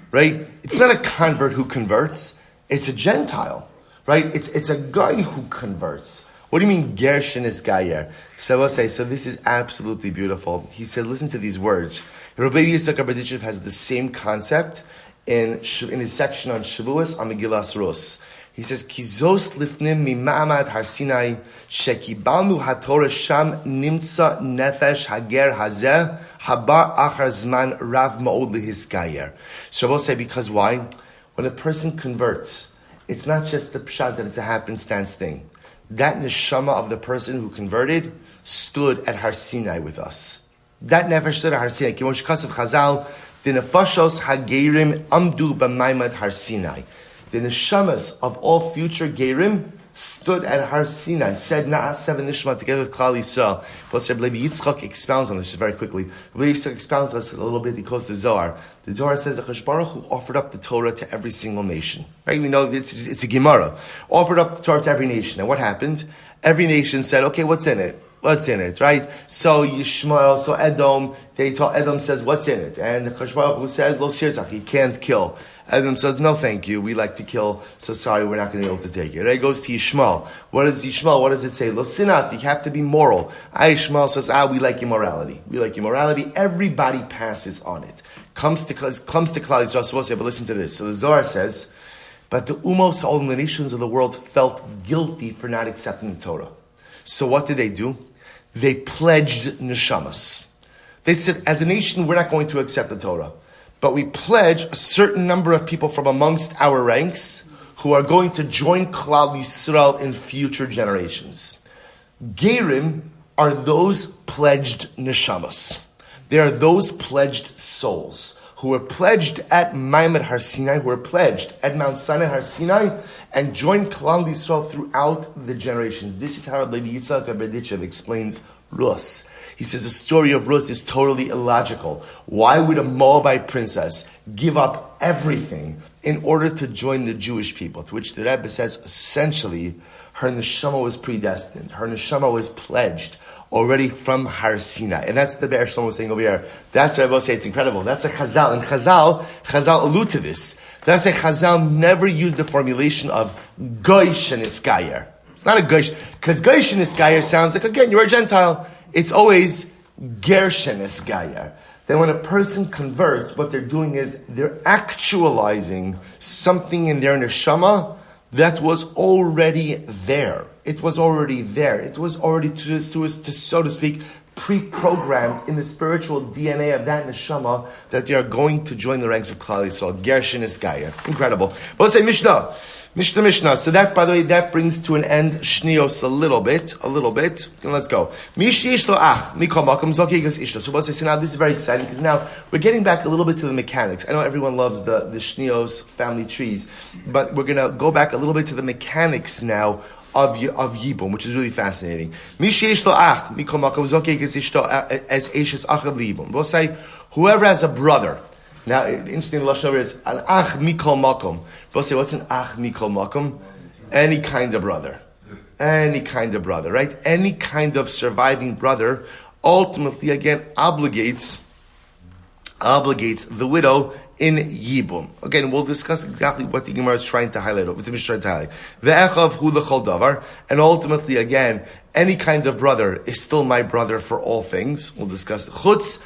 Speaker 1: right? It's not a convert who converts. It's a Gentile, right? It's a guy who converts. What do you mean, Gershon is Gayer? So I will say, so this is absolutely beautiful. He said, listen to these words. Rabbi Silber has the same concept in his section on Shavuos on Megillas Rus. He says, Kizos lifnim mima'amad har Sinai shekibalnu haTorah sham nimtza nefesh hager hazeh habar achar zman rav ma'od lihiskayer. So I will say, because why? When a person converts, it's not just the pshat that it's a happenstance thing. That neshama of the person who converted stood at Har Sinai with us. That nefesh stood at Har Sinai. Kimosh kasav Chazal, the nefashos hagerim amdu b'maimad Har Sinai. The neshamas of all future gerim stood at Har Sinai, said Na'as seven nishma together with Klal Yisrael. Plus Rabbi Yitzchak expounds on this very quickly. Rabbi Yitzchak expounds on this a little bit. He calls the Zohar. The Zohar says that Chashon Baruch Hu offered up the Torah to every single nation. Right? We know it's a Gemara. Offered up the Torah to every nation. And what happened? Every nation said, okay, what's in it? What's in it, right? So Yishmael, so Edom, Edom says, what's in it? And the Chashon Baruch Hu says, Lo sirzach, you can't kill. Edom says, no thank you, we like to kill, so sorry, we're not going to be able to take it. It goes to Yishmael. What is Yishmael? What does it say? Lo sinat, you have to be moral. Yishmael says, we like immorality. We like immorality. Everybody passes on it. Comes to Klal Yisrael, but listen to this. So the Zohar says, but the umos, all the nations of the world, felt guilty for not accepting the Torah. So what did they do? They pledged neshamas. They said, as a nation, we're not going to accept the Torah. But we pledge a certain number of people from amongst our ranks who are going to join Klal Yisrael in future generations. Gerim are those pledged neshamas. They are those pledged souls who were pledged at Maimad Har Sinai, who were pledged at Mount Sinai Har Sinai, and joined Klal Yisrael throughout the generations. This is how Rabbi Yitzchak explains Rus. He says the story of Rus is totally illogical. Why would a Moabite princess give up everything in order to join the Jewish people? To which the Rebbe says, essentially, her neshama was predestined. Her neshama was pledged already from Har Sinai. And that's what the Be'er Shlomo was saying over here. That's what I will say, it's incredible. That's a Chazal. And Chazal allude to this. That's a Chazal never used the formulation of Goish and Iskayer. It's not a Goish, because Goish and Iskayer sounds like, again, you're a Gentile. It's always Gershon Iskayer. Then when a person converts, what they're doing is they're actualizing something in their neshama that was already there. It was already there. It was already, so to speak, pre-programmed in the spiritual DNA of that neshama that they are going to join the ranks of Klal Yisrael. Gershon Iskayer. Incredible. But let's say Mishnah. So that, by the way, that brings to an end Shnios a little bit. And let's go. So we'll say, now this is very exciting because now we're getting back a little bit to the mechanics. I know everyone loves the Shnios family trees, but we're going to go back a little bit to the mechanics now of Yibum, which is really fascinating. We'll say, whoever has a brother. Now, interesting, the Lashon is an ach mikol makom. We'll say, what's an ach mikol makom? Any kind of brother. Right? Any kind of surviving brother ultimately, again, obligates the widow in Yibum. Again, we'll discuss exactly what the Gemara is trying to highlight, what the Mishnah is trying to highlight. And ultimately, again, any kind of brother is still my brother for all things. We'll discuss chutz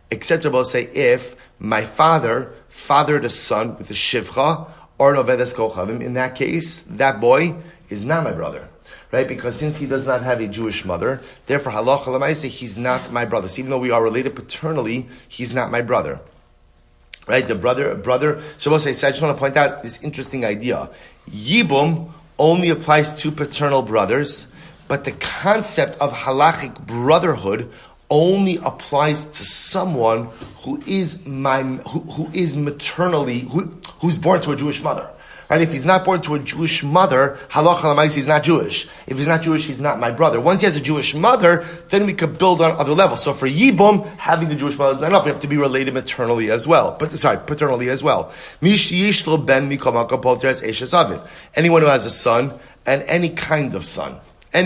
Speaker 1: except Rabbi say, if my father fathered a son with a shivcha or an avedas kochavim, in that case, that boy is not my brother. Right? Because since he does not have a Jewish mother, therefore halacha l'maaseh, he's not my brother. So even though we are related paternally, he's not my brother. Right? The brother. So I just want to point out this interesting idea. Yibum only applies to paternal brothers, but the concept of halachic brotherhood only applies to someone who is who's born to a Jewish mother. Right? If he's not born to a Jewish mother, halacha l'maaseh, he's not Jewish. If he's not Jewish, he's not my brother. Once he has a Jewish mother, then we could build on other levels. So for Yibum, having the Jewish mother is not enough. We have to be related paternally as well. Anyone who has a son, and any kind of son. So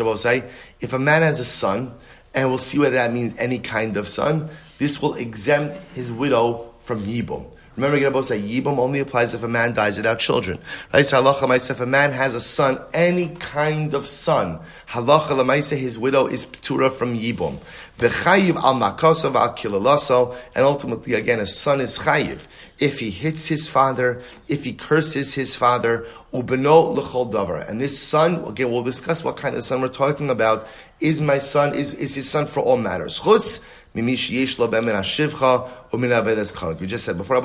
Speaker 1: we'll say, if a man has a son, and we'll see whether that means any kind of son. This will exempt his widow from Yibum. Remember, Yevamos say Yibum only applies if a man dies without children. Right? So halacha l'maisa, if a man has a son, any kind of son, halacha l'maisa, his widow is p'tura from Yibum. V'chayiv al makasav al kilalaso, and ultimately, again, a son is chayiv. If he hits his father, if he curses his father, ubeno l'chol davar. And this son, again, we'll discuss what kind of son we're talking about. Is my son, is his son for all matters. Chutz, we just said before,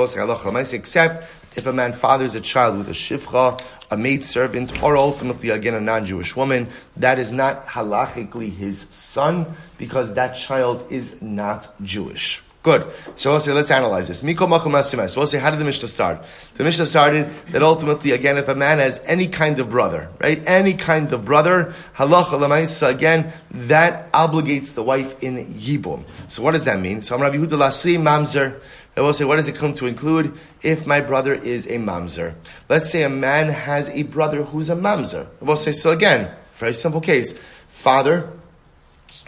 Speaker 1: except if a man fathers a child with a shivcha, a maidservant, or ultimately again a non-Jewish woman, that is not halachically his son because that child is not Jewish. Good. So we'll say, let's analyze this. We'll say, how did the Mishnah start? The Mishnah started that ultimately, again, if a man has any kind of brother, right? Any kind of brother, halacha l'maisa, again, that obligates the wife in Yibum. So what does that mean? So I'm Rabbi Yehuda Lasri Mamzer. I will say, what does it come to include? If my brother is a mamzer. Let's say a man has a brother who's a mamzer. I will say, so again, very simple case. Father,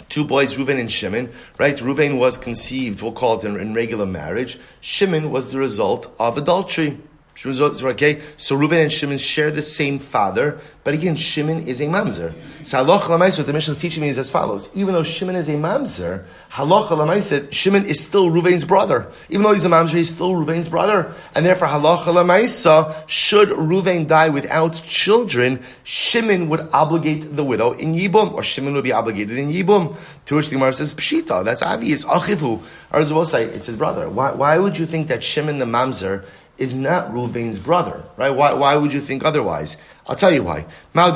Speaker 1: two boys, Reuven and Shimon, right? Reuven was conceived, we'll call it in regular marriage. Shimon was the result of adultery. Okay, so Reuven and Shimon share the same father, but again, Shimon is a mamzer. So halacha l'maisa, what the Mishnah is teaching me is as follows. Even though Shimon is a mamzer, halacha l'maisa, Shimon is still Reuven's brother. Even though he's a mamzer, he's still Reuven's brother. And therefore, halacha l'maisa, should Reuven die without children, Shimon would obligate the widow in Yibum, or Shimon would be obligated in Yibum. To which the Gemara says, Pshita, that's obvious, achivu. Or as we'll say, it's his brother. Why would you think that Shimon the mamzer is not Reuven's brother, right? Why would you think otherwise? I'll tell you why. I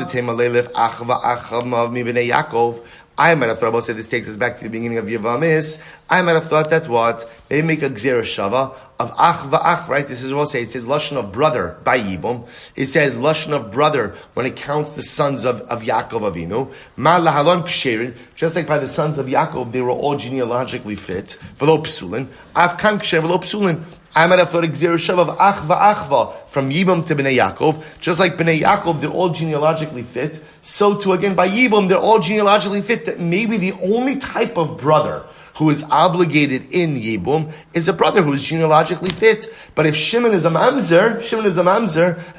Speaker 1: might have thought, this takes us back to the beginning of Yevamos. I might have thought that what? They make a gzera shava of ach va'ach, right? This is what we'll say. It says lashon of brother by Yibum. It says lashon of brother when it counts the sons of Yaakov Avinu. Ma lahalon ksherin, just like by the sons of Yaakov, they were all genealogically fit. V'lo psulin. Avkan ksher v'lo psulin. I might have thought a gzera shav of achva achva from Yibum to Bnei Yaakov, just like Bnei Yaakov, they're all genealogically fit. So too again by Yibum, they're all genealogically fit. That maybe the only type of brother who is obligated in Yibum is a brother who is genealogically fit. But if Shimon is a mamzer,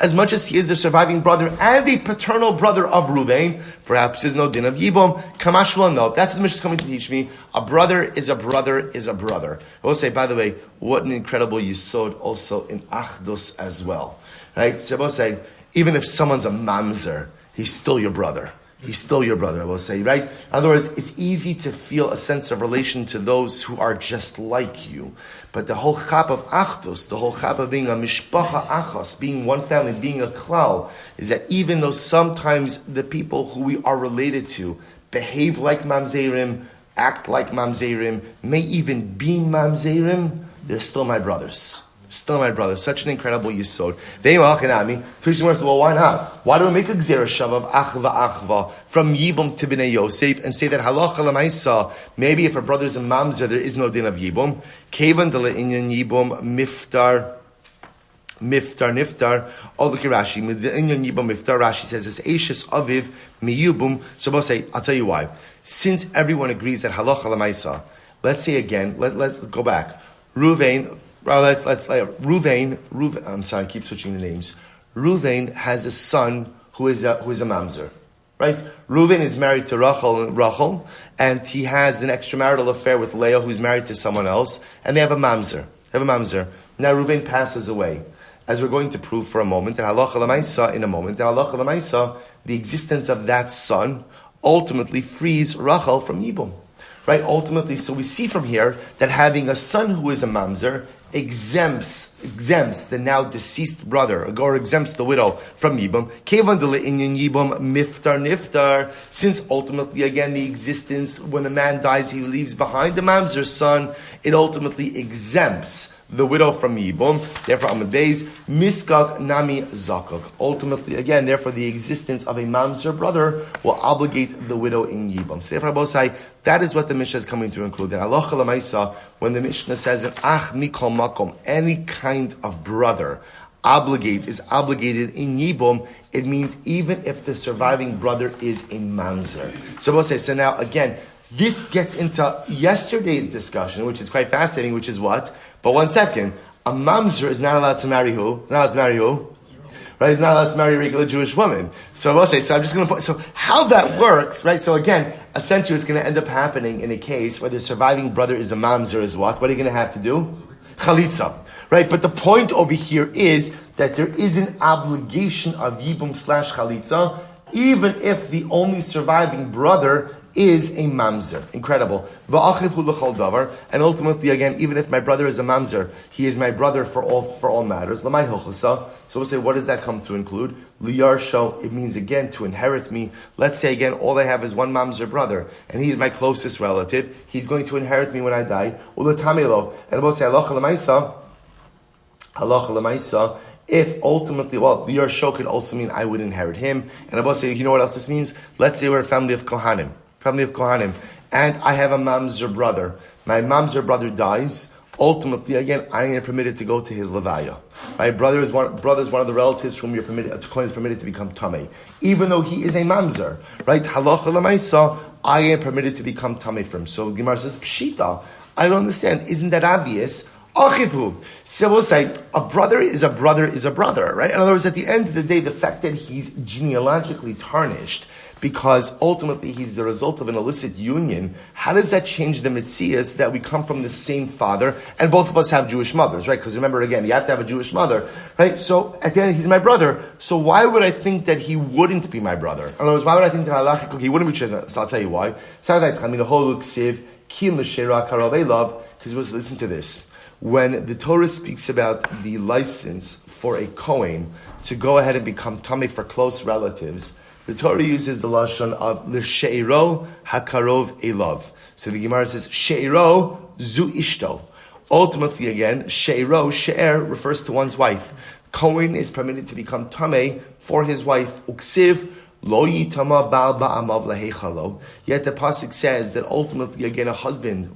Speaker 1: as much as he is the surviving brother and the paternal brother of Reuven, perhaps there's no din of Yibum. Kamashla, no. That's what the Mishnah is coming to teach me. A brother is a brother is a brother. I will say, by the way, what an incredible yisod also in Achdus as well. Right? So I will say, even if someone's a mamzer, he's still your brother. He's still your brother, I will say, right? In other words, it's easy to feel a sense of relation to those who are just like you. But the whole chap of achdus, the whole chap of being a mishpacha achos, being one family, being a klal, is that even though sometimes the people who we are related to behave like mamzerim, act like mamzerim, may even be mamzerim, they're still my brothers. Still my brother. Such an incredible yisod. Well, why not? Why do we make a gzera shav of achva from Yibum to Bnei Yosef and say that halacha l'maisa, maybe if a brother's a mamzer, there is no din of Yibum. Kevan de le'inyan Yibum niftar. Oh, look at Rashi. Inyan Yibum miftar. Rashi says it's Eishes Aviv miyubum. So we'll say, I'll tell you why. Since everyone agrees that halacha l'maisa, let's say again, let's go back. Reuven, I'm sorry, I keep switching the names. Reuven has a son who is a mamzer, right? Reuven is married to Rachel, and he has an extramarital affair with Leah, who's married to someone else, and they have a mamzer. Now Reuven passes away, as we're going to prove for a moment, and halacha l'maisa, the existence of that son ultimately frees Rachel from Yibum. Right, ultimately, so we see from here that having a son who is a mamzer exempts the now deceased brother, or exempts the widow from Yibum. Kevan de le'inyan Yibum niftar. Since ultimately, again, the existence, when a man dies, he leaves behind the mamzer's son, it ultimately exempts the widow from Yibum. Therefore, Amud Beis, miskak nami zakak. Ultimately, again, therefore, the existence of a mamzer brother will obligate the widow in Yibum. So therefore, Abosai, that is what the Mishnah is coming to include. That halacha l'maisa, when the Mishnah says an ach mikol makom, any kind of brother is obligated in Yibum, it means even if the surviving brother is a mamzer. So we'll say, so now again, this gets into yesterday's discussion, which is quite fascinating, which is what? But one second. A mamzer is not allowed to marry who? Not allowed to marry who? Right? He's not allowed to marry a regular Jewish woman. So I will say, so I'm just going to put, so how that works, right? So again, essentially it's going to end up happening in a case where the surviving brother is a mamzer is what? What are you going to have to do? Chalitza. Right? But the point over here is that there is an obligation of yibum / chalitza, even if the only surviving brother is a mamzer. Incredible. And ultimately, again, even if my brother is a mamzer, he is my brother for all matters. So we'll say, what does that come to include? Liyarsho, it means again to inherit me. Let's say again, all I have is one mamzer brother, and he is my closest relative. He's going to inherit me when I die. And we'll say, halacha l'maisa. If ultimately, well, the Yersho could also mean I would inherit him. And I will say, you know what else this means? Let's say we're a family of Kohanim, and I have a mamzer brother. My mamzer brother dies. Ultimately, again, I am permitted to go to his levaya. My brother is one of the relatives whom you're permitted, a Kohen is permitted to become tamei, even though he is a mamzer, right? Halacha l'maisa, I am permitted to become tamei from him. So Gemara says, Pshita, I don't understand. Isn't that obvious? Achivu. So we'll say, a brother is a brother, right? In other words, at the end of the day, the fact that he's genealogically tarnished, because ultimately he's the result of an illicit union, how does that change the mitzias that we come from the same father, and both of us have Jewish mothers, right? Because remember, again, you have to have a Jewish mother, right? So at the end, he's my brother, so why would I think that he wouldn't be my brother? In other words, why would I think that halachically he wouldn't be? So I'll tell you why. Because listen to this. When the Torah speaks about the license for a Kohen to go ahead and become tamei for close relatives, the Torah uses the lashon of l'she'iro hakarov elav. So the Gemara says she'iro zu ishto. Ultimately, again, she'er refers to one's wife. Kohen is permitted to become tamei for his wife. Uksiv lo yitama bal ba'amav laheichalo. Yet the pasuk says that ultimately, again, a husband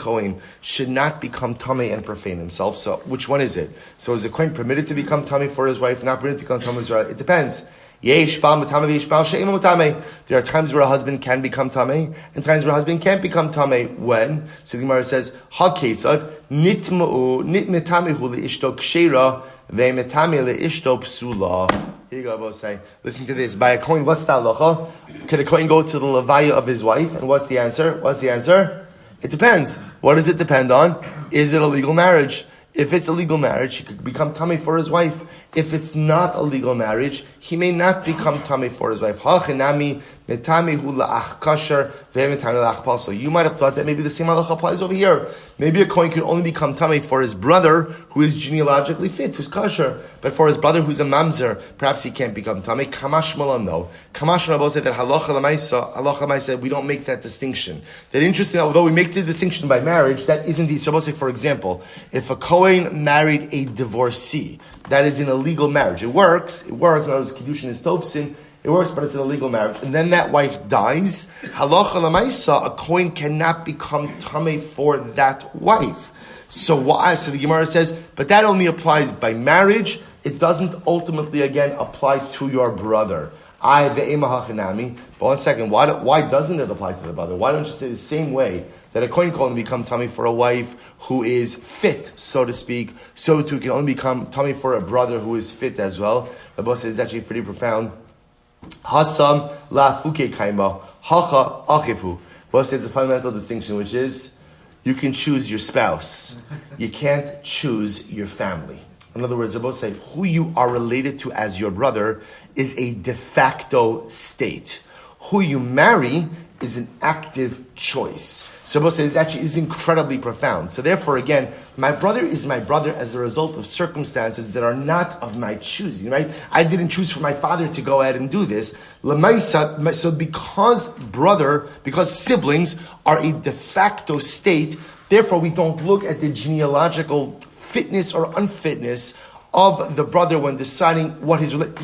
Speaker 1: Kohen should not become tamei and profane himself. So, which one is it? So, is a Kohen permitted to become tamei for his wife, not permitted to become tamei for his wife? It depends. There are times where a husband can become tamei, and times where a husband can't become tamei. When? So the Gemara says, "Ha-ketzad nitmetamehu leishto kshera ve'metame leishto psula." Here you go, both say. Listen to this. By a Kohen, what's the halacha? Could a Kohen go to the levaya of his wife? And what's the answer? It depends. What does it depend on? Is it a legal marriage? If it's a legal marriage, he could become tamei for his wife. If it's not a legal marriage, he may not become tamei for his wife. So you might have thought that maybe the same halacha applies over here. Maybe a Kohen can only become tamei for his brother who is genealogically fit, who's kosher. But for his brother who's a mamzer, perhaps he can't become tamei. Kamash malan, no. Kamash malan said that halacha l'maisa, we don't make that distinction. That interesting, although we make the distinction by marriage, that isn't the, so say, for example, if a Kohen married a divorcee, that is in a legal marriage. It works. In other words, kiddushin is tovsin. It works, but it's an illegal marriage. And then that wife dies. Halacha l'maisa, a Kohen cannot become tamei for that wife. So why? So the Gemara says, but that only applies by marriage. It doesn't ultimately, again, apply to your brother. But one second, why doesn't it apply to the brother? Why don't you say the same way that a Kohen can only become tamei for a wife who is fit, so to speak, so too can only become tamei for a brother who is fit as well? The boss says it's actually pretty profound. Hasam la fuke kaima, hacha achifu. Boss says a fundamental distinction, which is you can choose your spouse. You can't choose your family. In other words, they both say who you are related to as your brother is a de facto state. Who you marry is an active choice. So both say this is incredibly profound. So therefore, again, my brother is my brother as a result of circumstances that are not of my choosing, right? I didn't choose for my father to go ahead and do this. So because siblings are a de facto state, therefore we don't look at the genealogical fitness or unfitness of the brother when deciding what his relationship.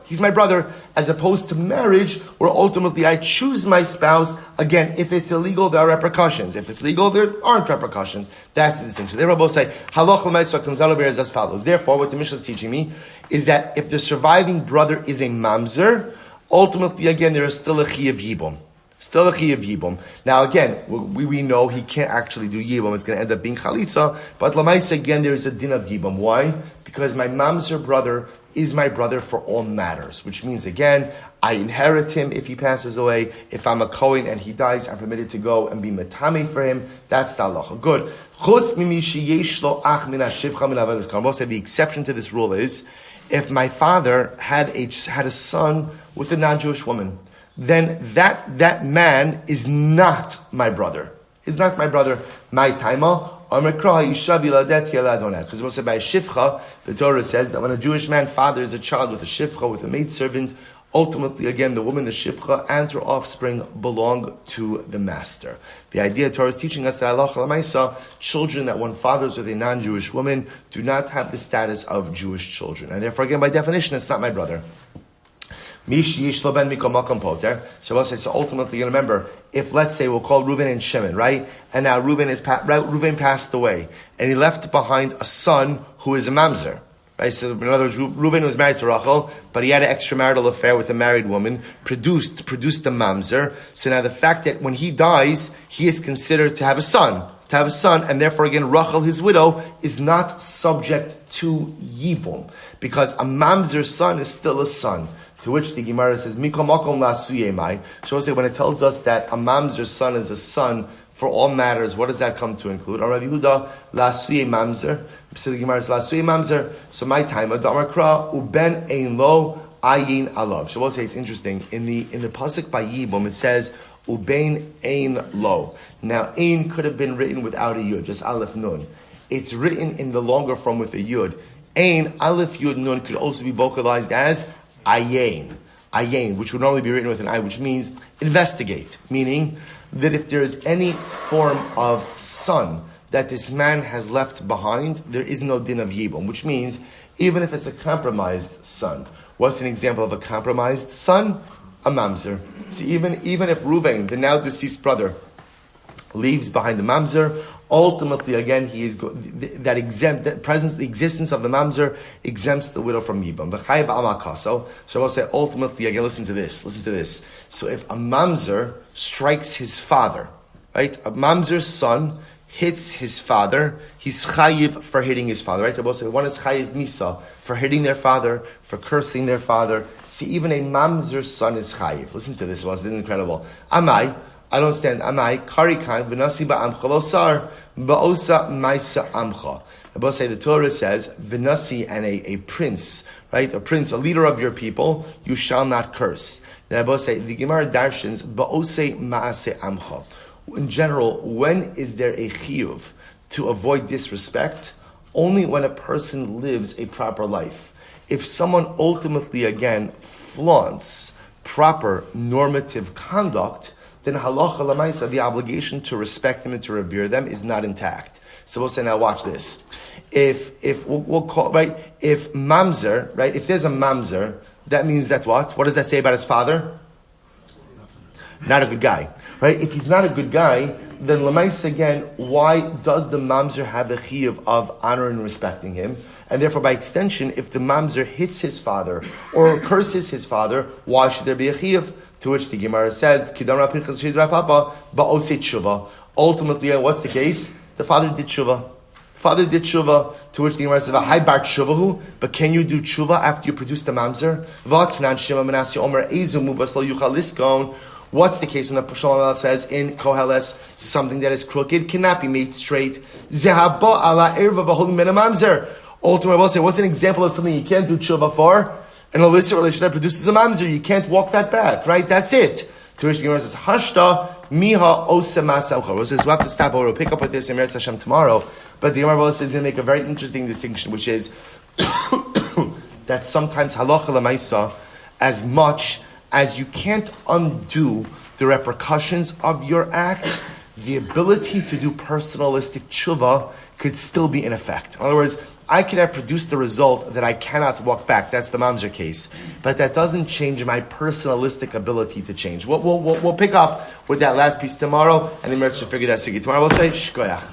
Speaker 1: He's my brother, as opposed to marriage, where ultimately I choose my spouse. Again, if it's illegal, there are repercussions. If it's legal, there aren't repercussions. That's the distinction. Therefore, both say, halach l'maisa comes out of here as follows. Therefore, what the Mishnah is teaching me is that if the surviving brother is a mamzer, ultimately, again, there is still a chiyuv yibum. Still a Chi of Yibum. Now again, we know he can't actually do Yibum. It's going to end up being Chalitza. But Lamaisa, again, there is a din of Yibum. Why? Because my mamzer brother is my brother for all matters. Which means, again, I inherit him if he passes away. If I'm a Kohen and he dies, I'm permitted to go and be Metame for him. That's the halacha. Good. The exception to this rule is, if my father had a son with a non-Jewish woman, then that man is not my brother. Is not my brother. My taima. Because we'll say by a shifcha, the Torah says that when a Jewish man fathers a child with a shifcha, with a maidservant, ultimately, again, the woman, the shifcha, and her offspring belong to the master. The idea Torah is teaching us that halacha l'maisa, children that one fathers with a non-Jewish woman do not have the status of Jewish children. And therefore, again, by definition, it's not my brother. So ultimately, remember, if let's say we'll call Reuven and Shimon, right? And now Reuven passed away, and he left behind a son who is a mamzer. Right? So in other words, Reuven was married to Rachel, but he had an extramarital affair with a married woman, produced a mamzer. So now the fact that when he dies, he is considered to have a son, and therefore again, Rachel, his widow, is not subject to Yibum, because a mamzer's son is still a son. To which the Gemara says, Mikol makom la'asuye mai. So we'll say when it tells us that a mamzer's son is a son for all matters, what does that come to include? Rabbi Yehuda la'asuye mamzer. So the Gemara says la'asuye mamzer. So my time, Adamar Kra uben ein lo ayin alav. So we'll say it's interesting in the pasuk by Yibum it says uben ein lo. Now ein could have been written without a yud, just aleph nun. It's written in the longer form with a yud. Ein aleph yud nun could also be vocalized as ayin, which would normally be written with an I, which means investigate, meaning that if there is any form of son that this man has left behind, there is no din of yibum, which means even if it's a compromised son. What's an example of a compromised son? A mamzer. See, even if Reuven, the now deceased brother, leaves behind the mamzer, ultimately, again, he is the existence of the mamzer exempts the widow from yibum. So I'll say ultimately, again, listen to this. So if a mamzer strikes his father, right? A mamzer's son hits his father, he's chayiv for hitting his father, right? I'll say one is chayiv misa for hitting their father, for cursing their father. See, even a mamzer's son is chayiv. Listen to this one; it's incredible. I don't stand. Amai karikan v'nasi ba'amcha losar ba'osa ma'isa amcha. I say the Torah says v'nasi, and a prince, right? A prince, a leader of your people, you shall not curse. Then I say the Gemara darshans ba'ose ma'ase amcha. In general, when is there a chiyuv to avoid disrespect? Only when a person lives a proper life. If someone ultimately again flaunts proper normative conduct, then halacha l'maisa, the obligation to respect them and to revere them is not intact. So we'll say, now watch this. If we'll call, right, if mamzer, right, if there's a mamzer, that means that what? What does that say about his father? Not a good guy. Right? If he's not a good guy, then l'maisa again, why does the mamzer have the chiyuv of honoring and respecting him? And therefore, by extension, if the mamzer hits his father or curses his father, why should there be a chiyuv? To which the Gemara says, ultimately, what's the case? The father did tshuva. To which the Gemara says, but can you do tshuva after you produce the mamzer? What's the case when the Shlomo says in Koheles, something that is crooked cannot be made straight? Ultimately, we'll say, what's an example of something you can't do tshuva for? An illicit relation that produces a mamzer, you can't walk that back, right? That's it. To which the Gemara says, Hashta miha osema saucha. We'll have to stop over. We'll pick up with this in Meretz Hashem tomorrow. But the Gemara is going to make a very interesting distinction, which is that sometimes halacha l'maisa, as much as you can't undo the repercussions of your act, the ability to do personalistic tshuva could still be in effect. In other words, I could have produced the result that I cannot walk back. That's the mamzer case. But that doesn't change my personalistic ability to change. We'll pick up with that last piece tomorrow, and the Meretz should figure that sugi. Tomorrow we'll say, Shkoyach.